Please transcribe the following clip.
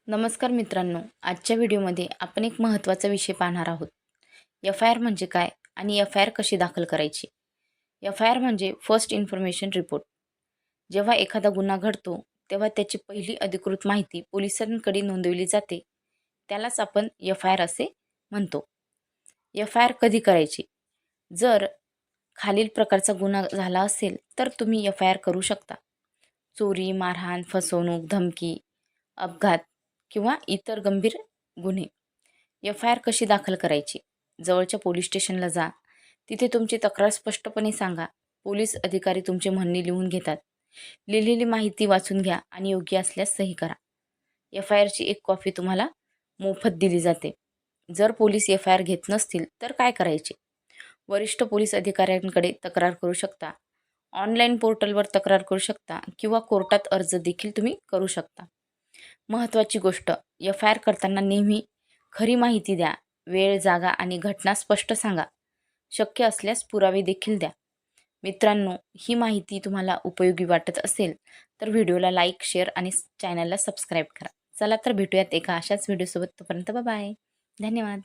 नमस्कार मित्रांनो, आजच्या व्हिडिओमध्ये आपण एक महत्त्वाचा विषय पाहणार आहोत. एफ-आय-आर म्हणजे काय आणि एफ-आय-आर कशी दाखल करायची. एफ-आय-आर म्हणजे फर्स्ट इन्फॉर्मेशन रिपोर्ट. जेव्हा एखादा गुन्हा घडतो तेव्हा त्याची पहिली अधिकृत माहिती पोलिसांकडे नोंदवली जाते. त्यालाच आपण एफ-आय-आर असे म्हणतो. एफ-आय-आर कधी करायची? जर खालील प्रकारचा गुन्हा झाला असेल तर तुम्ही एफ-आय-आर करू शकता. चोरी, मारहाण, फसवणूक, धमकी, अपघात किंवा इतर गंभीर गुन्हे. एफ-आय-आर कशी दाखल करायची? जवळच्या पोलीस स्टेशनला जा. तिथे तुमची तक्रार स्पष्टपणे सांगा. पोलीस अधिकारी तुमचे म्हणणे लिहून घेतात. लिहिलेली माहिती वाचून घ्या आणि योग्य असल्यास सही करा. एफ-आय-आरची एक कॉपी तुम्हाला मोफत दिली जाते. जर पोलीस एफ-आय-आर घेत नसतील तर काय करायचे? वरिष्ठ पोलीस अधिकाऱ्यांकडे तक्रार करू शकता. ऑनलाईन पोर्टलवर तक्रार करू शकता किंवा कोर्टात अर्ज देखील तुम्ही करू शकता. महत्त्वाची गोष्ट, एफ-आय-आर करताना नेहमी खरी माहिती द्या. वेळ, जागा आणि घटना स्पष्ट सांगा. शक्य असल्यास पुरावे देखील द्या. मित्रांनो, ही माहिती तुम्हाला उपयोगी वाटत असेल तर व्हिडिओला लाईक, शेअर आणि चॅनलला सबस्क्राईब करा. चला तर भेटूयात एका अशाच व्हिडिओसोबत. तोपर्यंत बाय. धन्यवाद.